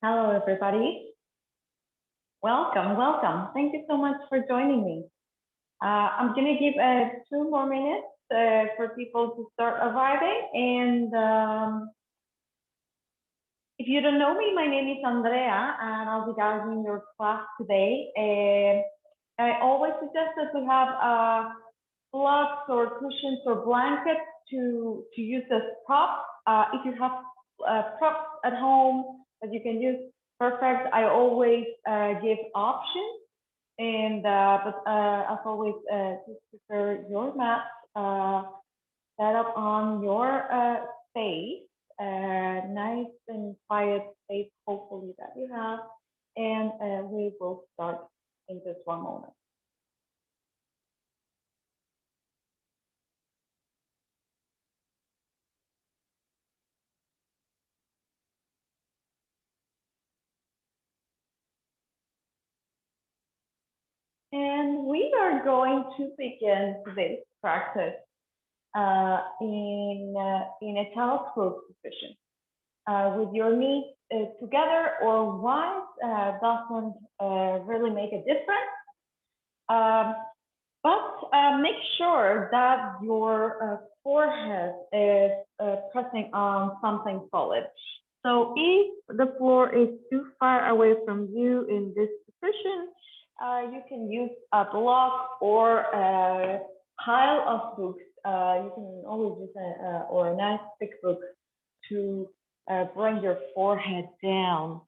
Hello, everybody. Welcome, welcome. Thank you so much for joining me. I'm going to give 2 more minutes for people to start arriving. And if you don't know me, my name is Andrea, and I'll be guiding your class today. I always suggest that we have blocks or cushions or blankets to use as props. If you have props at home that you can use, perfect. I always give options, and but as always, just prepare your mat, set up on your space, nice and quiet space, hopefully that you have, and we will start in just one moment. And we are going to begin today's practice in a telescope position with your knees together or wide doesn't really make a difference. But make sure that your forehead is pressing on something solid. So if the floor is too far away from you in this position, you can use a block or a pile of books. You can always use a nice thick book to bring your forehead down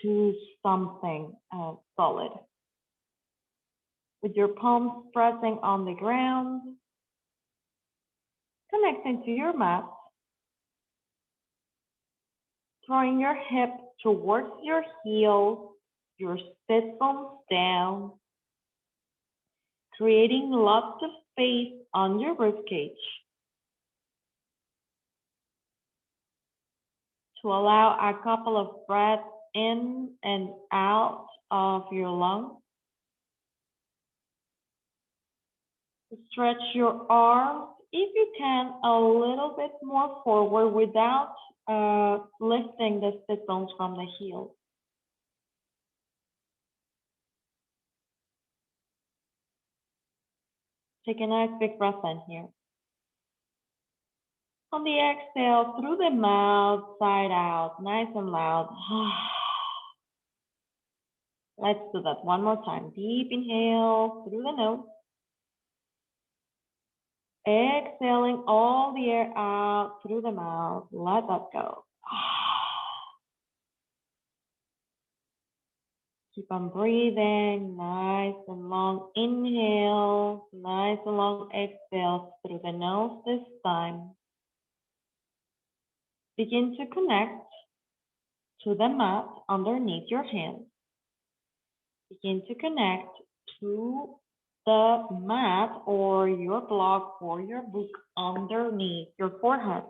to something solid. With your palms pressing on the ground, connecting to your mat, throwing your hips towards your heels, your spit bones down, creating lots of space on your ribcage to allow a couple of breaths in and out of your lungs. Stretch your arms, if you can, a little bit more forward without lifting the sit bones from the heels. Take a nice big breath in here. On the exhale, through the mouth, side out, nice and loud. Let's do that one more time. Deep inhale through the nose. Exhaling all the air out through the mouth. Let that go. Keep on breathing. Nice and long inhale. Nice and long exhale through the nose this time. Begin to connect to the mat underneath your hands. Begin to connect to the mat or your block or your book underneath your forehead.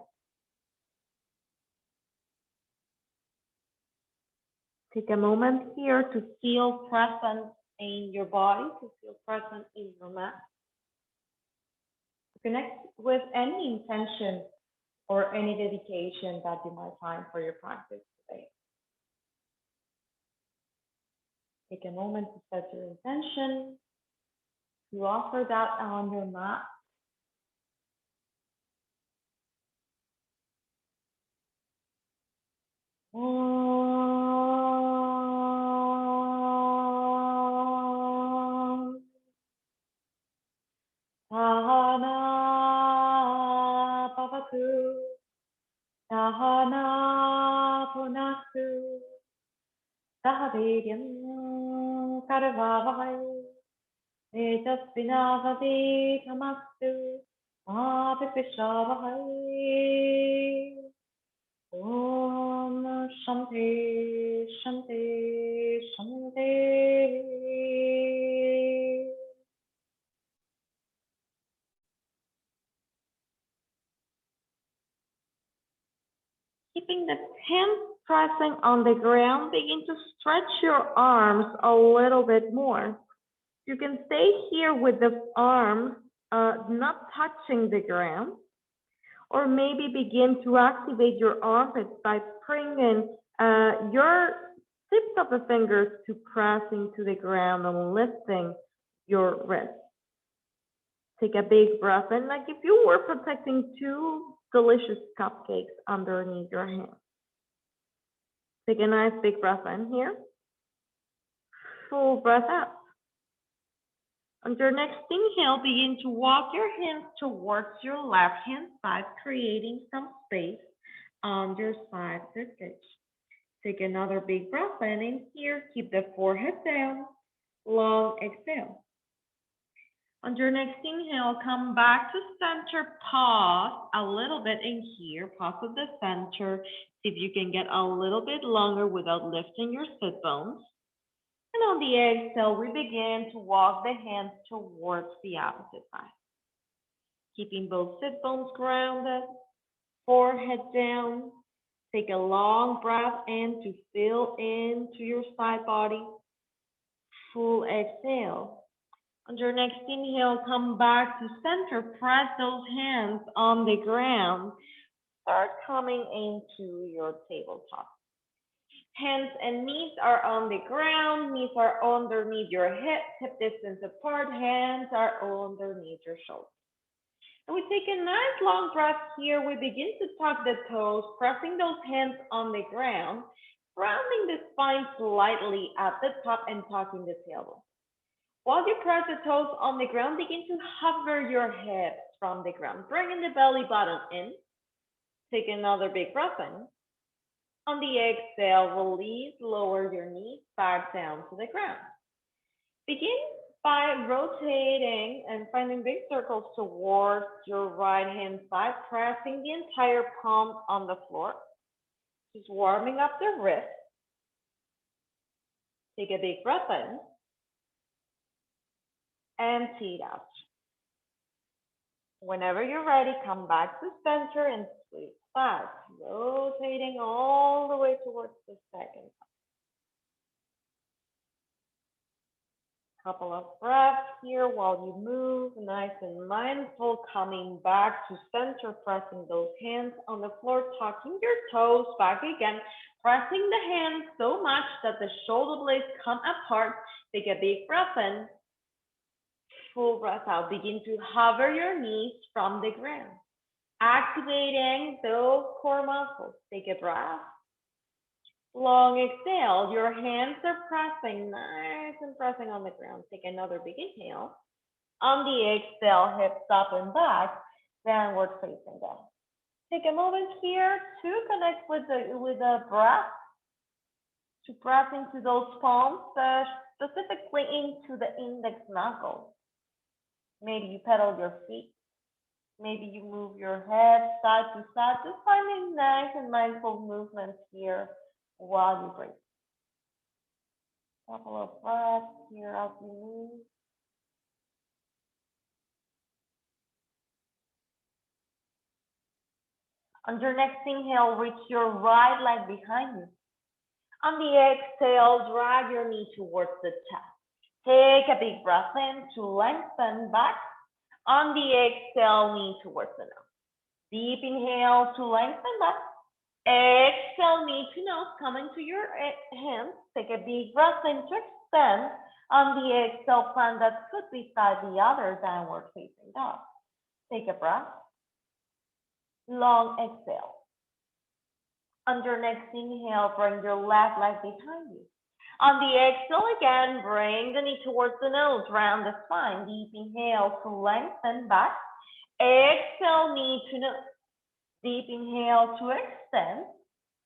Take a moment here to feel present in your body, to feel present in your mat. Connect with any intention or any dedication that you might find for your practice today. Take a moment to set your intention, to offer that on your mat. Sahana Bhavatu, Sahana Punastu, Sahaviryam Karavavai, Tejasvinavati Kamastu, Mahavipishavai. Om Shanti, Shanti, Shanti. Keeping the hands pressing on the ground, begin to stretch your arms a little bit more. You can stay here with the arms not touching the ground, or maybe begin to activate your armpits by bringing your tips of the fingers to pressing to the ground and lifting your wrist. Take a big breath in, like if you were protecting two delicious cupcakes underneath your hand. Take a nice big breath in here. Full breath out. On your next inhale, begin to walk your hands towards your left hand side, creating some space on your side ribcage. Take another big breath in here. Keep the forehead down. Long exhale. On your next inhale, come back to center. Pause a little bit in here. Pause at the center. See if you can get a little bit longer without lifting your sit bones. And on the exhale, we begin to walk the hands towards the opposite side. Keeping both sit bones grounded, forehead down. Take a long breath in to fill into your side body. Full exhale. On your next inhale, come back to center. Press those hands on the ground. Start coming into your tabletop. Hands and knees are on the ground. Knees are underneath your hips, hip distance apart. Hands are underneath your shoulders. And we take a nice long breath here. We begin to tuck the toes, pressing those hands on the ground, rounding the spine slightly at the top and tucking the tailbone. While you press the toes on the ground, begin to hover your hips from the ground, bringing the belly button in. Take another big breath in. On the exhale, release, lower your knees back down to the ground. Begin by rotating and finding big circles towards your right hand side, pressing the entire palm on the floor. Just warming up the wrist. Take a big breath in. Empty it out. Whenever you're ready, come back to center and sweep back, rotating all the way towards the second side. Couple of breaths here while you move, nice and mindful, coming back to center, pressing those hands on the floor, tucking your toes back again, pressing the hands so much that the shoulder blades come apart. Take a big breath in. Full breath out. Begin to hover your knees from the ground, activating those core muscles. Take a breath. Long exhale. Your hands are pressing, nice and pressing on the ground. Take another big inhale. On the exhale, hips up and back, downward facing down. Take a moment here to connect with the breath, to press into those palms, specifically into the index knuckles. Maybe you pedal your feet. Maybe you move your head side to side. Just finding nice and mindful movements here while you breathe. Couple of breaths here as you move. On your next inhale, reach your right leg behind you. On the exhale, drag your knee towards the chest. Take a big breath in to lengthen back. On the exhale, knee towards the nose. Deep inhale to lengthen back. Exhale, knee to nose, coming to your hands. Take a big breath in to extend. On the exhale, plant that foot beside the other, downward facing dog. Take a breath. Long exhale. On your next inhale, bring your left leg behind you. On the exhale again, bring the knee towards the nose, round the spine. Deep inhale to lengthen back. Exhale, knee to nose. Deep inhale to extend.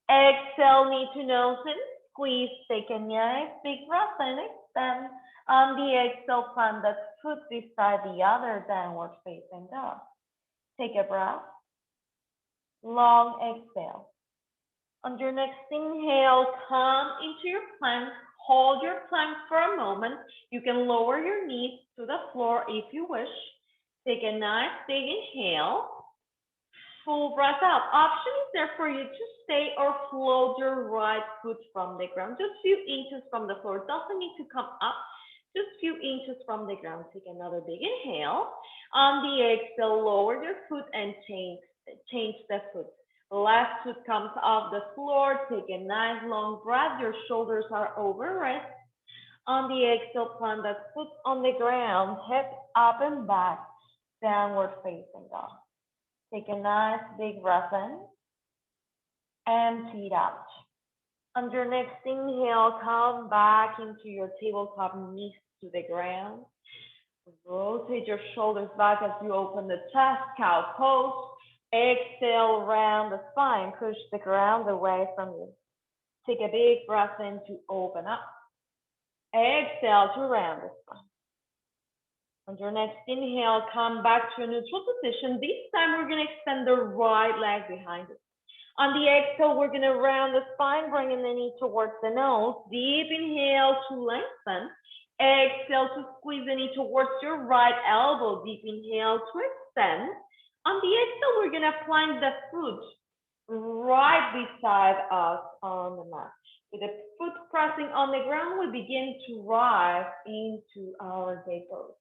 Exhale, knee to nose and squeeze. Take a nice big breath and extend. On the exhale, plant that foot beside the other, downward facing dog. Take a breath. Long exhale. On your next inhale, come into your plank. Hold your plank for a moment. You can lower your knees to the floor if you wish. Take a nice big inhale. Full breath out. Option is there for you to stay or float your right foot from the ground. Just a few inches from the floor. It doesn't need to come up. Just a few inches from the ground. Take another big inhale. On the exhale, lower your foot and change the foot. Left foot comes off the floor. Take a nice long breath. Your shoulders are over rest. On the exhale, plant that foot on the ground, hips up and back, downward facing dog. Take a nice big breath in. Empty it out. On your next inhale, come back into your tabletop, knees to the ground. Rotate your shoulders back as you open the chest, cow pose. Exhale, round the spine, push the ground away from you. Take a big breath in to open up. Exhale to round the spine. On your next inhale, come back to a neutral position. This time we're going to extend the right leg behind us. On the exhale, we're going to round the spine, bringing the knee towards the nose. Deep inhale to lengthen. Exhale to squeeze the knee towards your right elbow. Deep inhale to extend. On the exhale, we're going to plant the foot right beside us on the mat. With the foot pressing on the ground, we begin to rise into our day pose.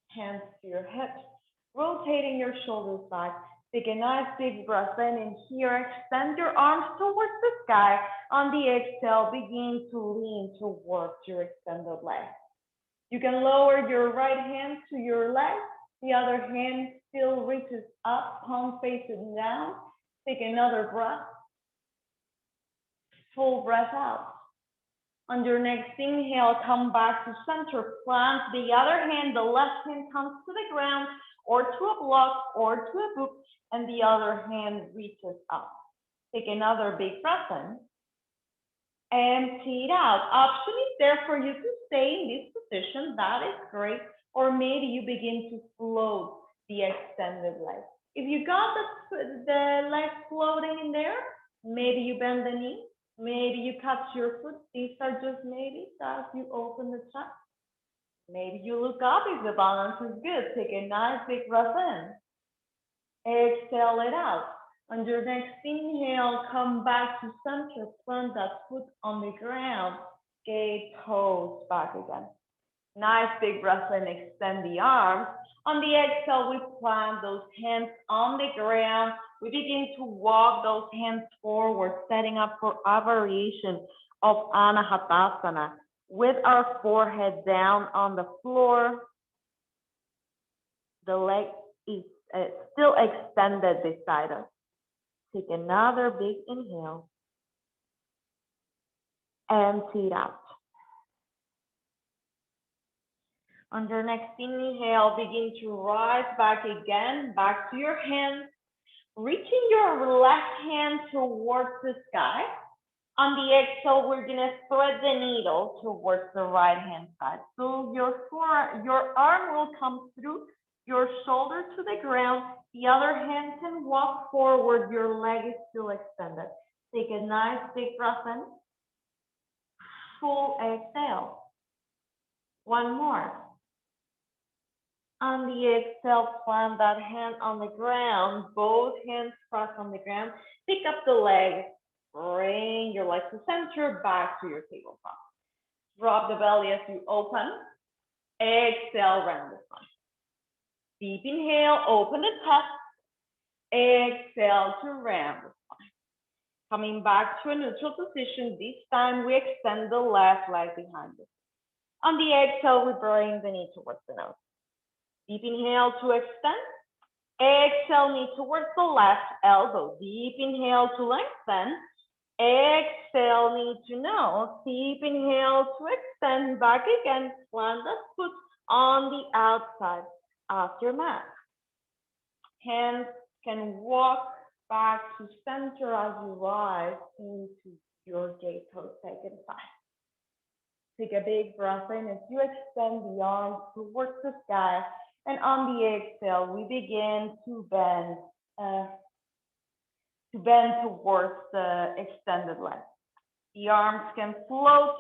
Hands to your hips, rotating your shoulders back. Take a nice big breath in, and here, extend your arms towards the sky. On the exhale, begin to lean towards your extended leg. You can lower your right hand to your leg. The other hand still reaches up, palm facing down. Take another breath. Full breath out. On your next inhale, come back to center, plant the other hand. The left hand comes to the ground or to a block or to a book, and the other hand reaches up. Take another big breath in. Empty it out. Option is there for you to stay in this position. That is great. Or maybe you begin to float the extended leg. If you got the leg floating in there, maybe you bend the knee. Maybe you catch your foot. These are just maybe as you open the chest. Maybe you look up if the balance is good. Take a nice big breath in. Exhale it out. On your next inhale, come back to center. Plant that foot on the ground. Gate pose back again. Nice big breath in. Extend the arms. On the exhale, we plant those hands on the ground. We begin to walk those hands forward, setting up for a variation of Anahatasana with our forehead down on the floor. The leg is still extended beside us. Take another big inhale. Empty it out. On your next inhale, begin to rise back again, back to your hands. Reaching your left hand towards the sky. On the exhale, we're going to thread the needle towards the right hand side. So your arm will come through your shoulder to the ground. The other hand can walk forward. Your leg is still extended. Take a nice big breath in. Full exhale. One more. On the exhale, plant that hand on the ground. Both hands cross on the ground. Pick up the leg. Bring your legs to center, back to your tabletop. Drop the belly as you open. Exhale, round the spine. Deep inhale, open the chest. Exhale to round the spine. Coming back to a neutral position. This time we extend the left leg behind us. On the exhale, we bring the knee towards the nose. Deep inhale to extend. Exhale, knee towards the left elbow. Deep inhale to lengthen. Exhale, knee to nose. Deep inhale to extend. Back again. Plant the foot on the outside of your mat. Hands can walk back to center as you rise into your gate pose. Second side. Take a big breath in as you extend the arms towards the sky. And on the exhale, we begin to bend towards the extended leg. The arms can float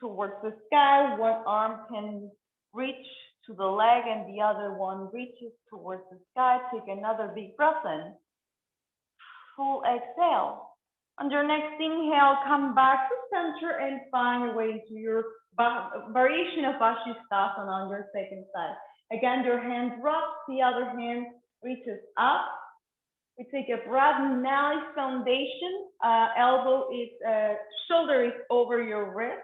towards the sky. One arm can reach to the leg and the other one reaches towards the sky. Take another big breath in. Full exhale. On your next inhale, come back to center and find your way into your variation of Vashisthasana on your second side. Again, your hand drops, the other hand reaches up. We take a breath, nice foundation. Shoulder is over your wrist.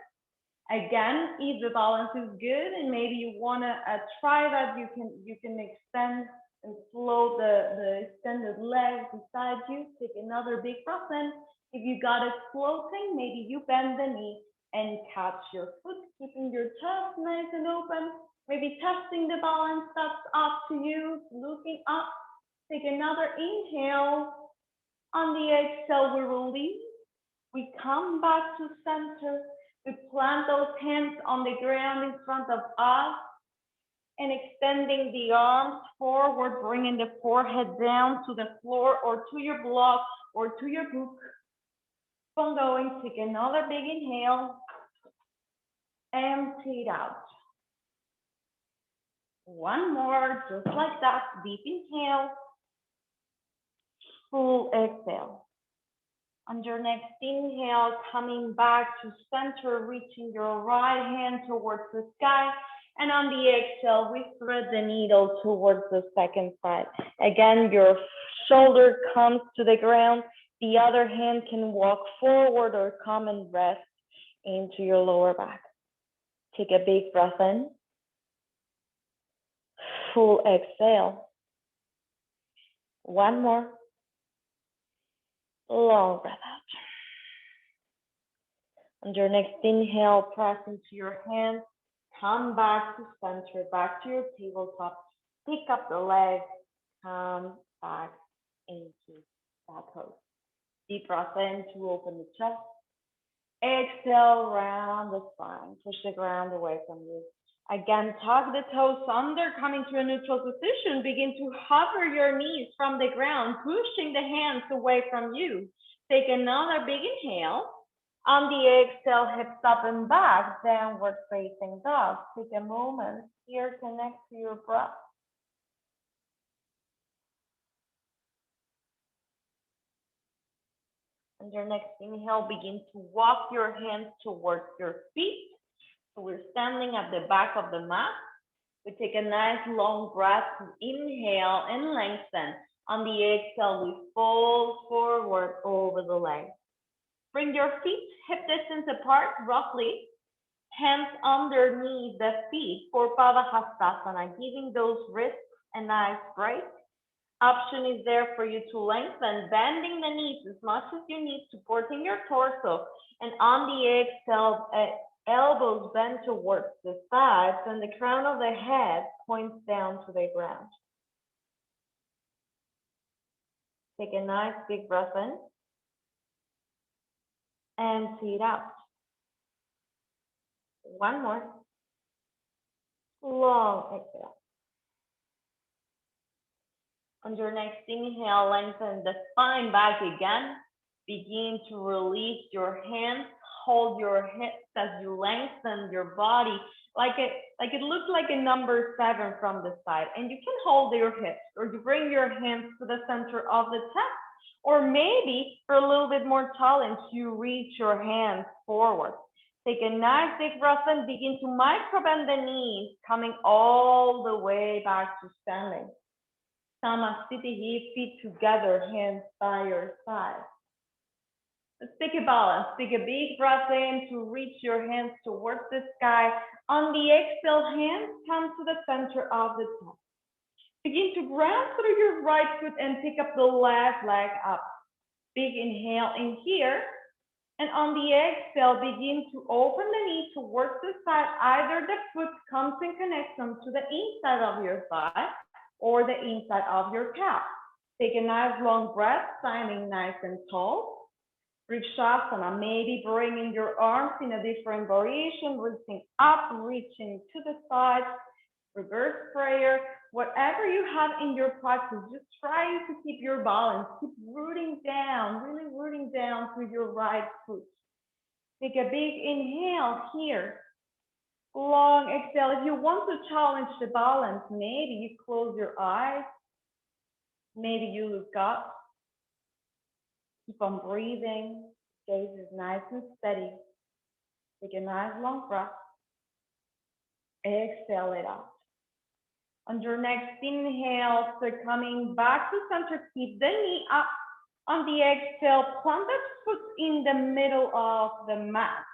Again, if the balance is good and maybe you wanna try that, you can extend and float the extended legs beside you. Take another big breath in. If you got it floating, maybe you bend the knee and catch your foot, keeping your chest nice and open. Maybe testing the balance, that's up to you. Looking up, take another inhale. On the exhale, we release. We come back to center. We plant those hands on the ground in front of us and extending the arms forward, bringing the forehead down to the floor or to your block or to your book. Keep on going, take another big inhale, empty it out. One more, just like that, deep inhale, full exhale. On your next inhale, coming back to center, reaching your right hand towards the sky. And on the exhale, we thread the needle towards the second side. Again, your shoulder comes to the ground. The other hand can walk forward or come and rest into your lower back. Take a big breath in. Full exhale. One more. Long breath out. On your next inhale, press into your hands. Come back to center, back to your tabletop. Pick up the legs. Come back into that pose. Deep breath in to open the chest. Exhale, round the spine. Push the ground away from you. Again, tuck the toes under, coming to a neutral position. Begin to hover your knees from the ground, pushing the hands away from you. Take another big inhale. On the exhale, hips up and back, downward facing dog. Take a moment here, connect to your breath. And your next inhale, begin to walk your hands towards your feet. So we're standing at the back of the mat. We take a nice long breath, inhale and lengthen. On the exhale, we fold forward over the legs. Bring your feet hip distance apart, roughly. Hands underneath the feet for Padahastasana, giving those wrists a nice break. Option is there for you to lengthen, bending the knees as much as you need, supporting your torso. And on the exhale, elbows bend towards the sides and the crown of the head points down to the ground. Take a nice big breath in. Empty it out. One more. Long exhale. On your next inhale, lengthen the spine back again. Begin to release your hands. Hold your hips as you lengthen your body like it looks like a number 7 from the side. And you can hold your hips or you bring your hands to the center of the chest. Or maybe for a little bit more challenge, you reach your hands forward. Take a nice big breath and begin to micro bend the knees, coming all the way back to standing. Samasthiti, feet together, hands by your side. Let's take a balance. Take a big breath in to reach your hands towards the sky. On the exhale, hands come to the center of the chest. Begin to ground through your right foot and pick up the left leg up. Big inhale in here. And on the exhale, begin to open the knee towards the side. Either the foot comes in connection to the inside of your thigh or the inside of your calf. Take a nice long breath, standing nice and tall. Vrikshasana, maybe bringing your arms in a different variation, reaching up, reaching to the side, reverse prayer. Whatever you have in your practice, just trying to keep your balance, keep rooting down, really rooting down through your right foot. Take a big inhale here. Long exhale. If you want to challenge the balance, maybe you close your eyes. Maybe you look up. Keep on breathing. Gaze is nice and steady. Take a nice long breath. Exhale it out. On your next inhale, so coming back to center, keep the knee up. On the exhale, plant that foot in the middle of the mat.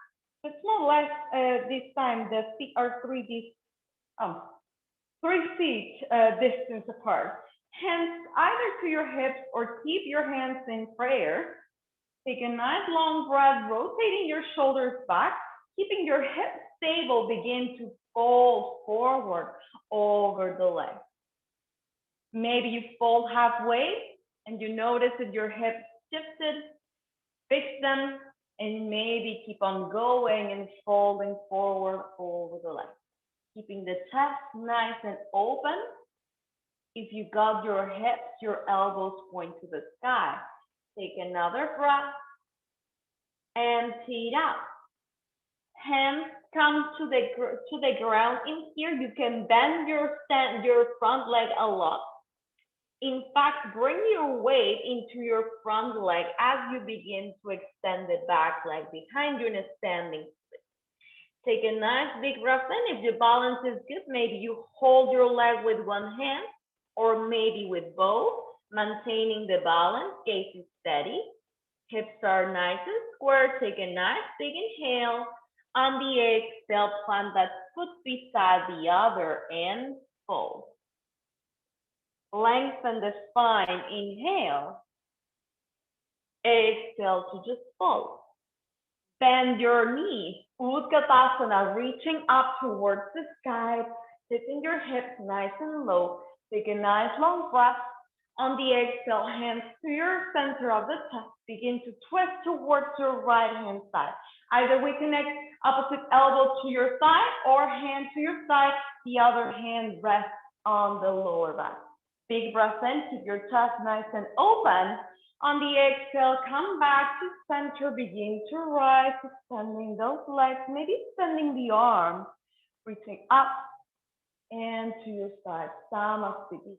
It's more or less this time the feet are 3 feet distance apart. Hands either to your hips or keep your hands in prayer. Take a nice long breath, rotating your shoulders back, keeping your hips stable. Begin to fold forward over the legs. Maybe you fold halfway and you notice that your hips shifted, fix them, and maybe keep on going and folding forward over the legs. Keeping the chest nice and open. If you got your hips, your elbows point to the sky. Take another breath. Empty it out. Hands come to the ground. In here, you can bend your front leg a lot. In fact, bring your weight into your front leg as you begin to extend the back leg behind you in a standing split. Take a nice big breath in. If your balance is good, maybe you hold your leg with one hand or maybe with both, maintaining the balance, gaze is steady. Hips are nice and square. Take a nice big inhale. On the exhale, plant that foot beside the other and fold. Lengthen the spine, inhale. Exhale to just fold. Bend your knees, Utkatasana, reaching up towards the sky, sitting your hips nice and low. Take a nice long breath. On the exhale, hands to your center of the chest. Begin to twist towards your right hand side. Either we connect opposite elbow to your thigh or hand to your side. The other hand rests on the lower back. Big breath in, keep your chest nice and open. On the exhale, come back to center, begin to rise, extending those legs, maybe extending the arms, reaching up and to your side, Samasthiti.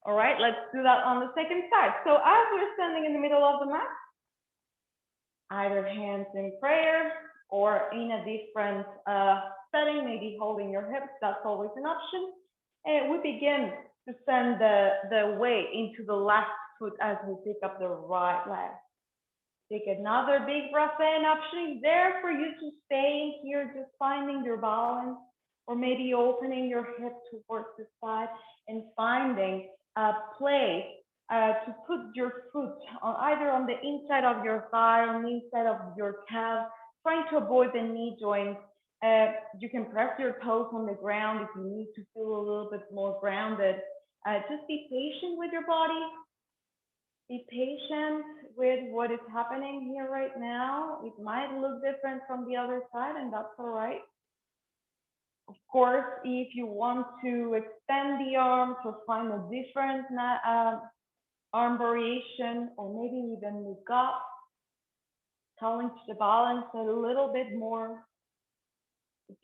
All right, let's do that on the second side. So as we're standing in the middle of the mat, either hands in prayer or in a different setting, maybe holding your hips, that's always an option. And we begin to send the weight into the left foot as we pick up the right leg. Take another big breath in. Option is there for you to stay here, just finding your balance, or maybe opening your hip towards the side and finding a place to put your foot on either on the inside of your thigh or on the inside of your calf, trying to avoid the knee joints. You can press your toes on the ground if you need to feel a little bit more grounded. Just be patient with your body. Be patient with what is happening here right now. It might look different from the other side, and that's all right. Of course, if you want to extend the arms or find a different arm variation, or maybe even look up, challenge the balance a little bit more.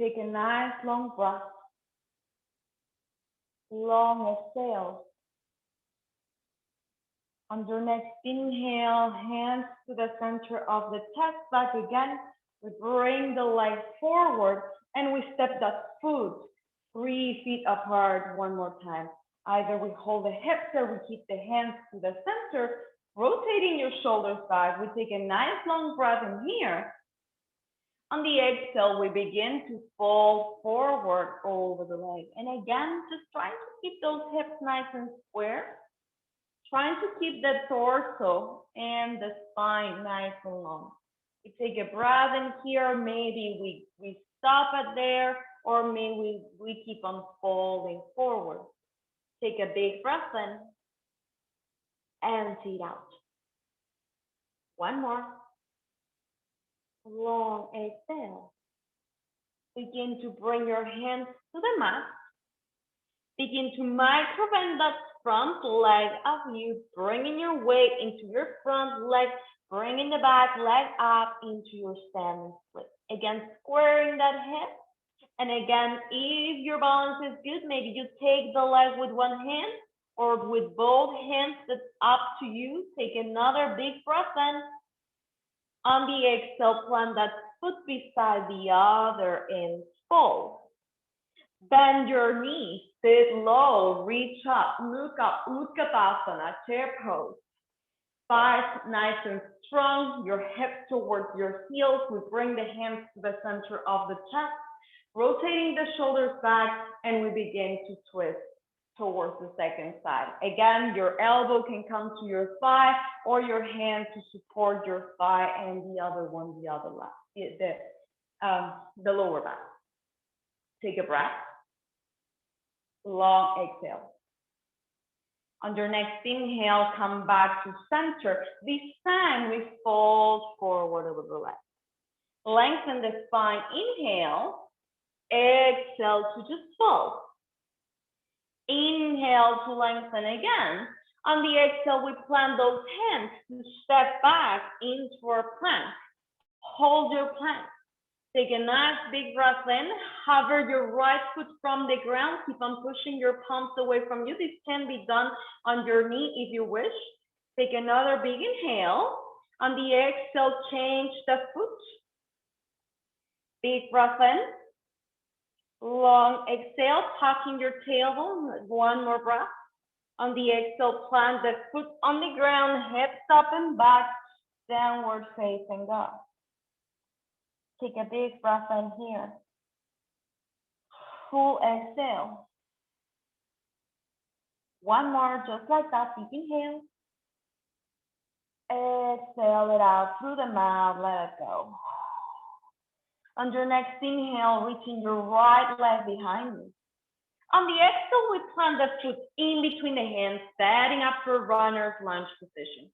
Take a nice long breath. Long exhale. On your next inhale, hands to the center of the chest, back again. We bring the leg forward and we step that foot 3 feet apart one more time. Either we hold the hips or we keep the hands to the center, rotating your shoulders back. We take a nice long breath in here. On the exhale, we begin to fold forward over the leg. And again, just trying to keep those hips nice and square. Trying to keep the torso and the spine nice and long. We take a breath in here, maybe we stop it there, or maybe we keep on folding forward. Take a big breath in, empty it out. One more. Long exhale. Begin to bring your hands to the mat. Begin to micro-bend that front leg of you, bringing your weight into your front leg, bringing the back leg up into your standing split. Again, squaring that hip. And again, if your balance is good, maybe you take the leg with one hand or with both hands. That's up to you. Take another big breath in. On the exhale, plant that foot beside the other and fold. Bend your knees, sit low, reach up, Utkatasana, chair pose. Thighs nice and strong, your hips towards your heels. We bring the hands to the center of the chest, rotating the shoulders back, and we begin to twist towards the second side. Again, your elbow can come to your thigh or your hand to support your thigh and the other one, the other left, the lower back. Take a breath. Long exhale. On your next inhale, come back to center. This time we fold forward over the left. Lengthen the spine. Inhale. Exhale to just fold. Inhale to lengthen again. On the exhale, we plant those hands to step back into our plank. Hold your plank. Take a nice big breath in. Hover your right foot from the ground. Keep on pushing your palms away from you. This can be done on your knee if you wish. Take another big inhale. On the exhale, change the foot. Big breath in. Long exhale, tucking your tailbone. One more breath. On the exhale, plant the foot on the ground, hips up and back, downward facing dog. Take a big breath in here. Full exhale. One more, just like that, deep inhale. Exhale it out through the mouth, let it go. On your next inhale, reaching your right leg behind you. On the exhale, we plant the foot in between the hands, setting up for runner's lunge position.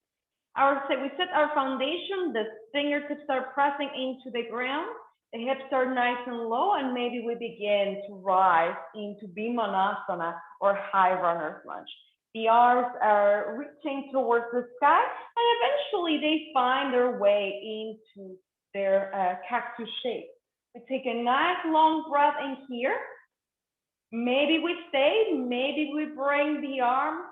We set our foundation, the fingertips are pressing into the ground, the hips are nice and low, and maybe we begin to rise into Bimanasana or high runner's lunge. The arms are reaching towards the sky, and eventually they find their way into their cactus shape. We take a nice long breath in here. Maybe we stay, maybe we bring the arms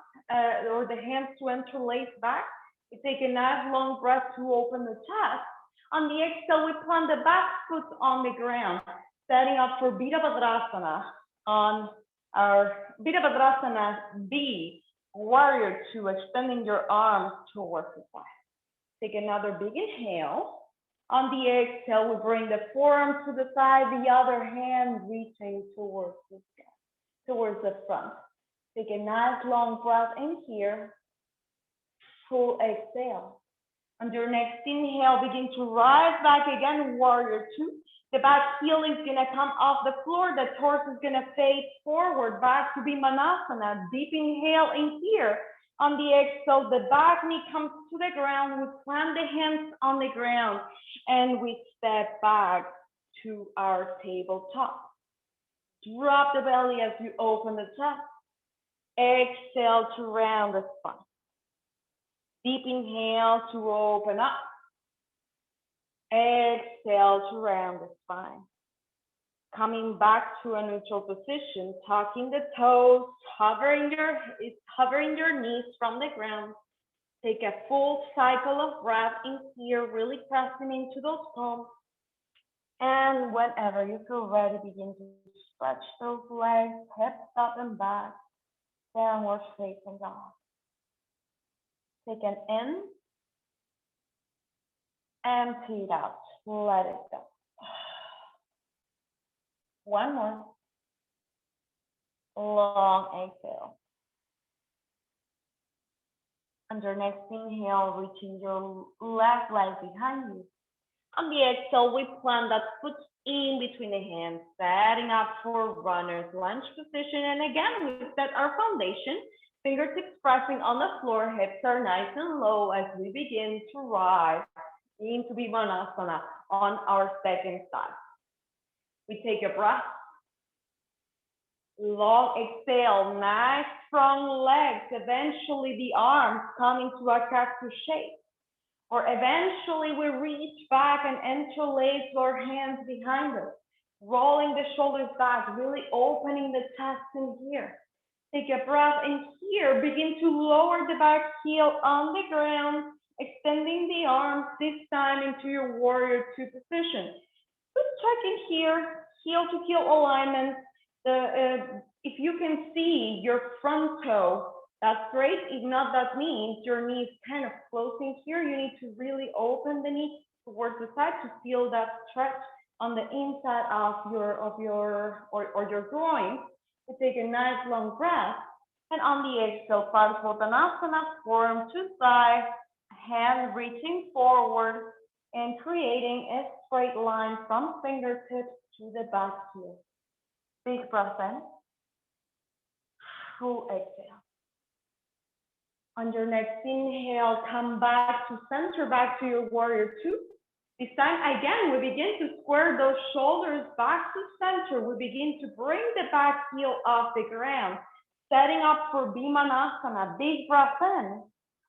or the hands to interlace back. We take a nice long breath to open the chest. On the exhale, we plant the back foot on the ground, setting up for Virabhadrasana on our Virabhadrasana B, warrior two, extending your arms towards the side. Take another big inhale. On the exhale, we bring the forearm to the side, the other hand reaching towards the sky, towards the front. Take a nice long breath in here. Full exhale. On your next inhale, begin to rise back again, warrior two. The back heel is gonna come off the floor. The torso is gonna face forward, back to Bimanasana. Deep inhale in here. On the exhale, the back knee comes to the ground. We plant the hands on the ground and we step back to our tabletop. Drop the belly as you open the chest. Exhale to round the spine. Deep inhale to open up. Exhale to round the spine. Coming back to a neutral position, tucking the toes, hovering your knees from the ground. Take a full cycle of breath in here, really pressing into those palms. And whenever you feel ready, begin to stretch those legs, hips up and back, downward facing dog. Take an in, empty it out, let it go. One more. Long exhale. And your next inhale, reaching your left leg behind you. On the exhale, we plant that foot in between the hands, setting up for runner's lunge position. And again, we set our foundation, fingertips pressing on the floor, hips are nice and low as we begin to rise into Bimanasana on our second side. We take a breath. Long exhale, nice strong legs. Eventually the arms come into a cactus shape. Or eventually we reach back and interlace our hands behind us, rolling the shoulders back, really opening the chest in here. Take a breath in here. Begin to lower the back heel on the ground, extending the arms, this time into your warrior two position. Just check in here, heel to heel alignment. If you can see your front toe, that's great. If not, that means your knee is kind of closing here. You need to really open the knee towards the side to feel that stretch on the inside of your groin. To take a nice long breath, and on the exhale, Parsvottanasana, form to side, hand reaching forward and creating a straight line from fingertips to the back heel. Big breath in, full exhale. On your next inhale, come back to center, back to your warrior two. This time, again, we begin to square those shoulders back to center. We begin to bring the back heel off the ground, setting up for Bhimanasana. Big breath in.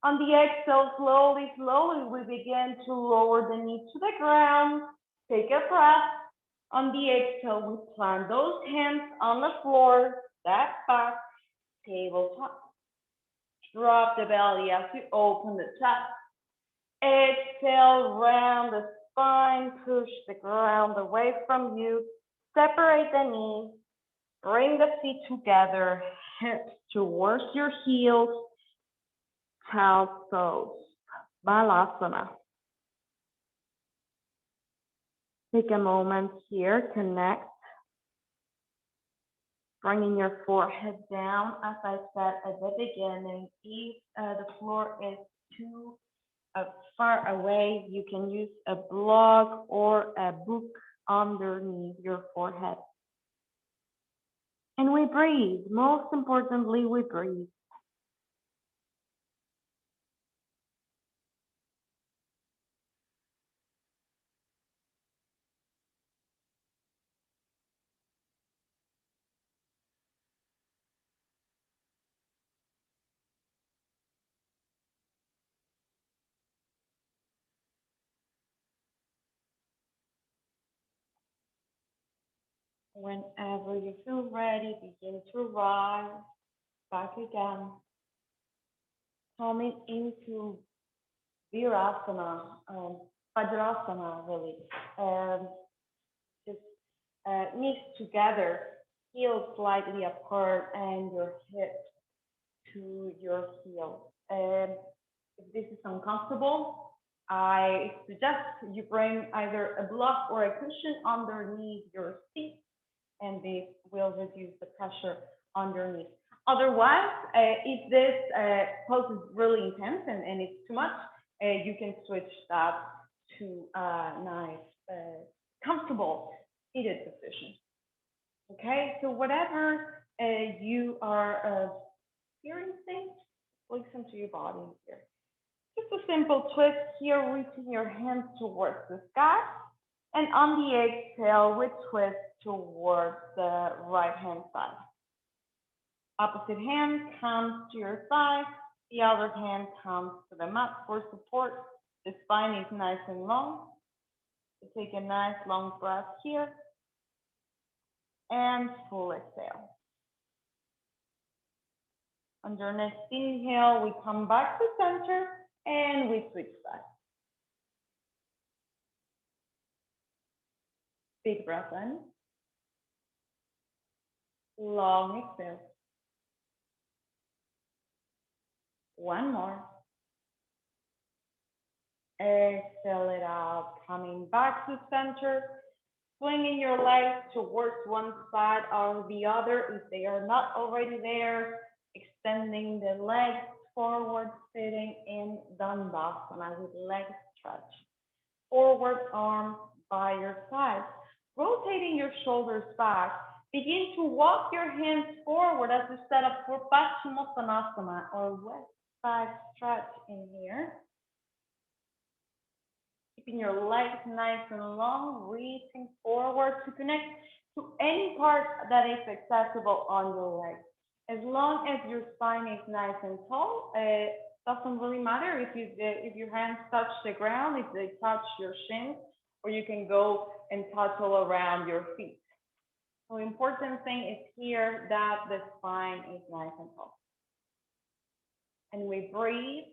On the exhale, slowly, slowly, we begin to lower the knee to the ground. Take a breath. On the exhale, we plant those hands on the floor, step back, tabletop. Drop the belly as you open the chest. Exhale, round the spine, push the ground away from you. Separate the knees, bring the feet together, hips towards your heels, house pose, Balasana. Take a moment here, connect. Bringing your forehead down, as I said at the beginning. If the floor is too far away, you can use a block or a book underneath your forehead. And we breathe. Most importantly, we breathe. Whenever you feel ready, begin to rise back again. Coming into Virasana, Vajrasana really. Just knees together, heels slightly apart, and your hips to your heels. If this is uncomfortable, I suggest you bring either a block or a cushion underneath your seat, and this will reduce the pressure underneath. Otherwise, if this pose is really intense and it's too much, you can switch that to a nice, comfortable seated position. Okay, so whatever you are experiencing, listen to your body here. Just a simple twist here, reaching your hands towards the sky. And on the exhale, we twist towards the right hand side. Opposite hand comes to your side. The other hand comes to the mat for support. The spine is nice and long. So take a nice long breath here. And full exhale. On your next inhale, we come back to center and we switch sides. Big breath in. Long exhale. One more. Exhale it out, coming back to center, swinging your legs towards one side or the other if they are not already there, extending the legs forward, sitting in Dandasana with leg stretch. Forward arms by your side, rotating your shoulders back. Begin to walk your hands forward as you set up for Paschimottanasana or west side stretch in here. Keeping your legs nice and long, reaching forward to connect to any part that is accessible on your legs. As long as your spine is nice and tall, it doesn't really matter if your hands touch the ground, if they touch your shins, or you can go and touch all around your feet. So the important thing is here that the spine is nice and tall. And we breathe,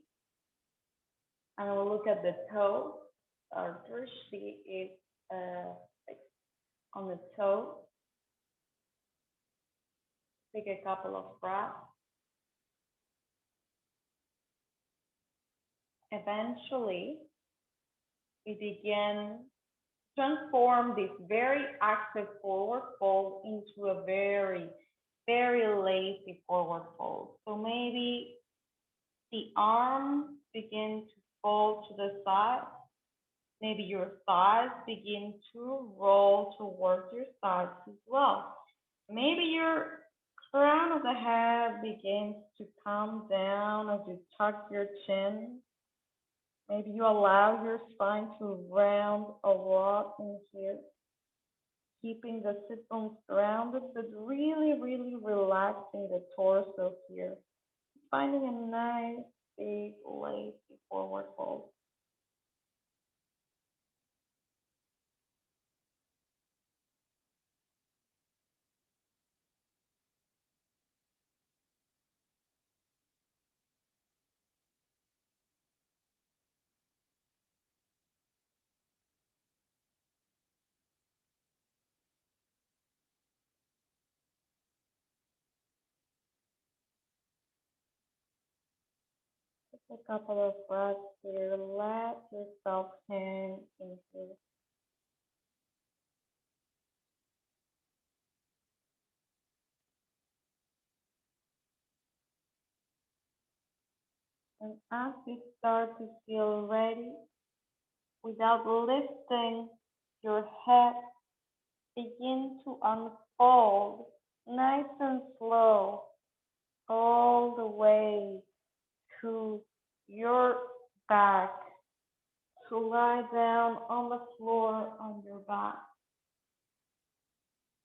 and we'll look at the toes. Our drishti is on the toe. Take a couple of breaths. Eventually, we begin transform this very active forward fold into a very, very lazy forward fold. So maybe the arms begin to fall to the side. Maybe your thighs begin to roll towards your sides as well. Maybe your crown of the head begins to come down as you tuck your chin. Maybe you allow your spine to round a lot in here, keeping the sit bones grounded, but really, really relaxing the torso here. Finding a nice, big, lazy forward fold. Just a couple of breaths here. Let yourself hang in here. And as you start to feel ready, without lifting your head, begin to unfold nice and slow all the way to your back, to lie down on the floor on your back,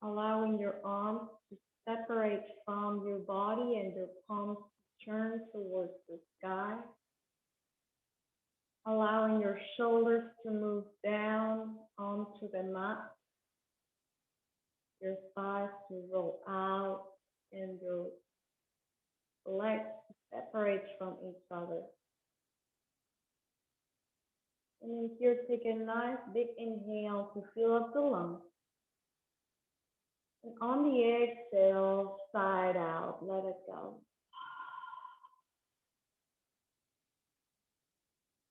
allowing your arms to separate from your body and your palms to turn towards the sky, allowing your shoulders to move down onto the mat, your thighs to roll out, and your legs to separate from each other. And then here, take a nice big inhale to fill up the lungs. And on the exhale, side out, let it go.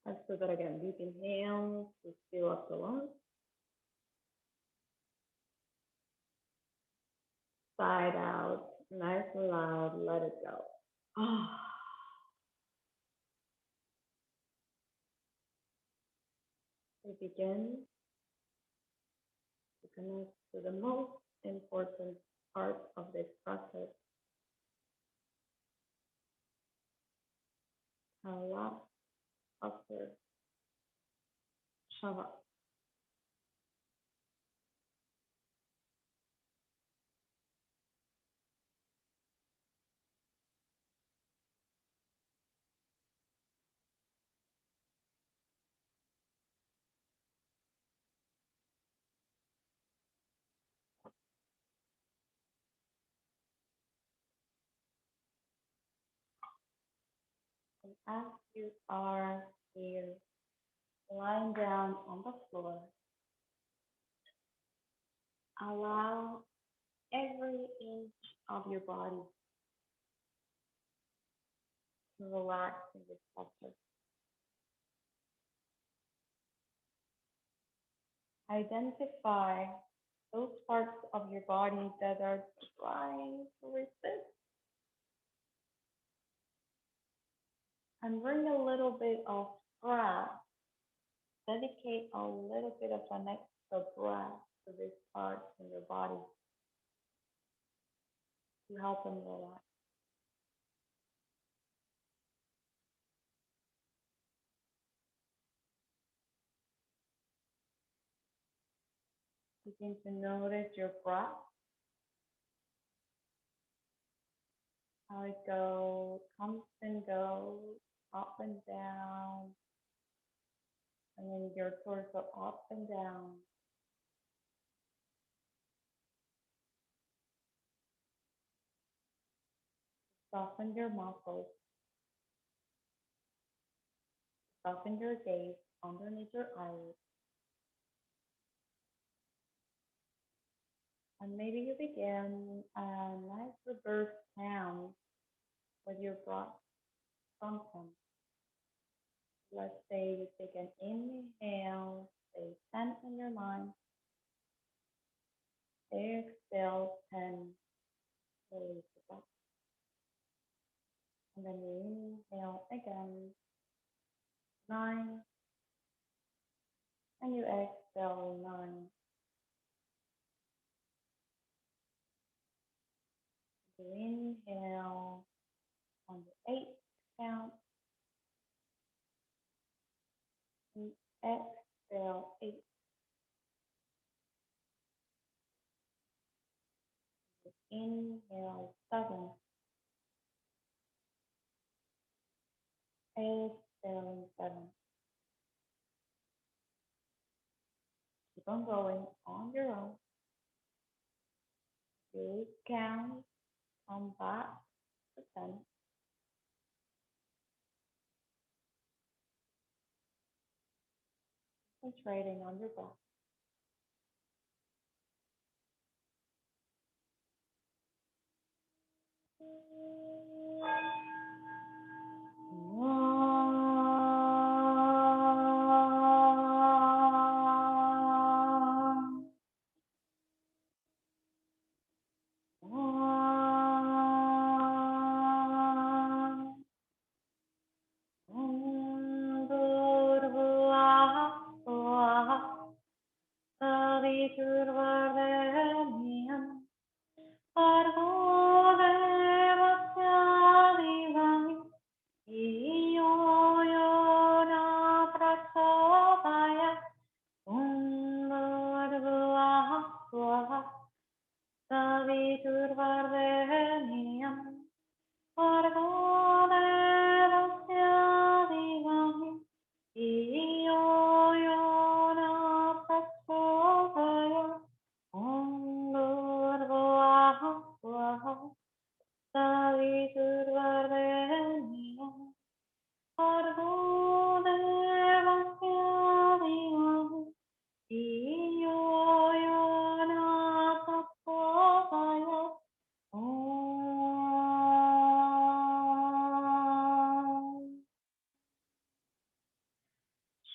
Let's do that again. Deep inhale to fill up the lungs. Side out, nice and loud, let it go. We begin to connect to the most important part of this process, our last posture, Shavasana. And as you are here, lying down on the floor, allow every inch of your body to relax in this posture. Identify those parts of your body that are trying to resist and bring a little bit of breath. Dedicate a little bit of an extra breath to these parts in your body to help them relax. Begin to notice your breath, how it goes, comes and goes, up and down, and then your torso up and down. Soften your muscles, soften your gaze underneath your eyes. And maybe you begin a nice reverse count with your breath content. Let's say you take an inhale, say 10 in your mind, exhale 10, release the breath. And then you inhale again, 9, and you exhale 9. You inhale on the 8th count, and exhale 8. Inhale 7, exhale 7. Keep on going on your own. Good count, come back to 10. Concentrating on your breath.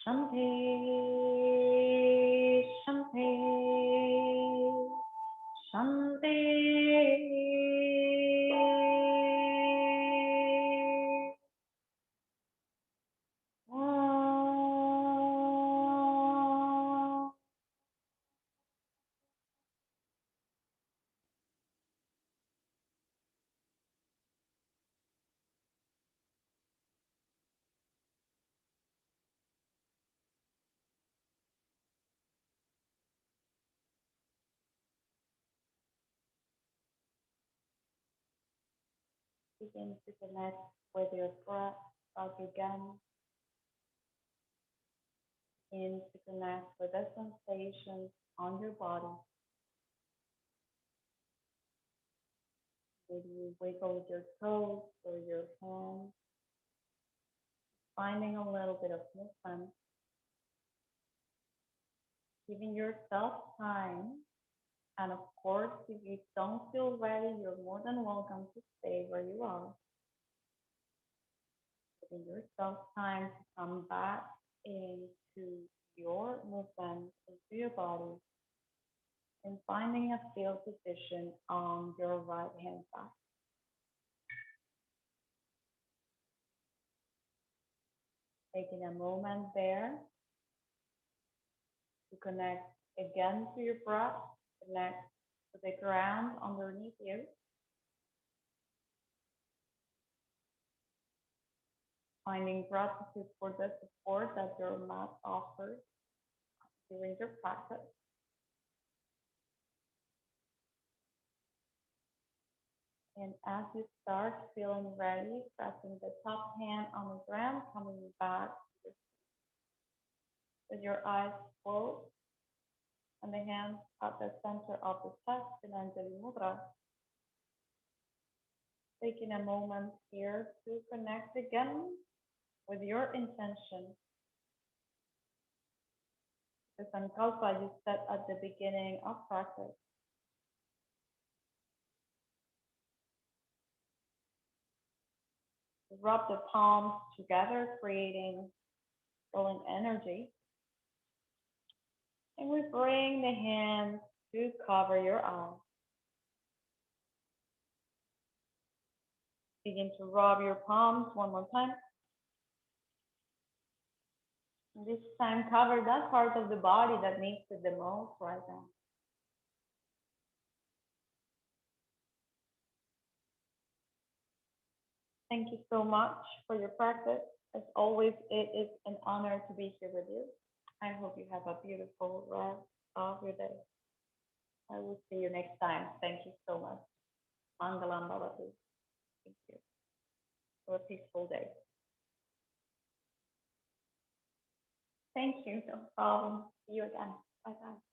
Shanti, Shanti, Shanti. Om. Begin to connect with your breath back again. Begin to connect with the sensations on your body. Maybe you wiggle your toes or your hands, finding a little bit of movement, giving yourself time. And of course, if you don't feel ready, you're more than welcome to stay where you are. Giving yourself time to come back into your movement, into your body, and finding a still position on your right hand side. Taking a moment there to connect again to your breath, connect to the ground underneath you. Finding gratitude for the support that your mat offers during your practice. And as you start feeling ready, pressing the top hand on the ground, coming back with your eyes closed and the hands at the center of the chest in Anjali Mudra. Taking a moment here to connect again with your intention, the sankalpa you set at the beginning of practice. Rub the palms together, creating healing energy. And we bring the hands to cover your eyes. Begin to rub your palms one more time. And this time, cover that part of the body that needs it the most right now. Thank you so much for your practice. As always, it is an honor to be here with you. I hope you have a beautiful rest of your day. I will see you next time. Thank you so much. Mangalam Bhavatu. Thank you. Have a peaceful day. Thank you. No problem. See you again. Bye bye.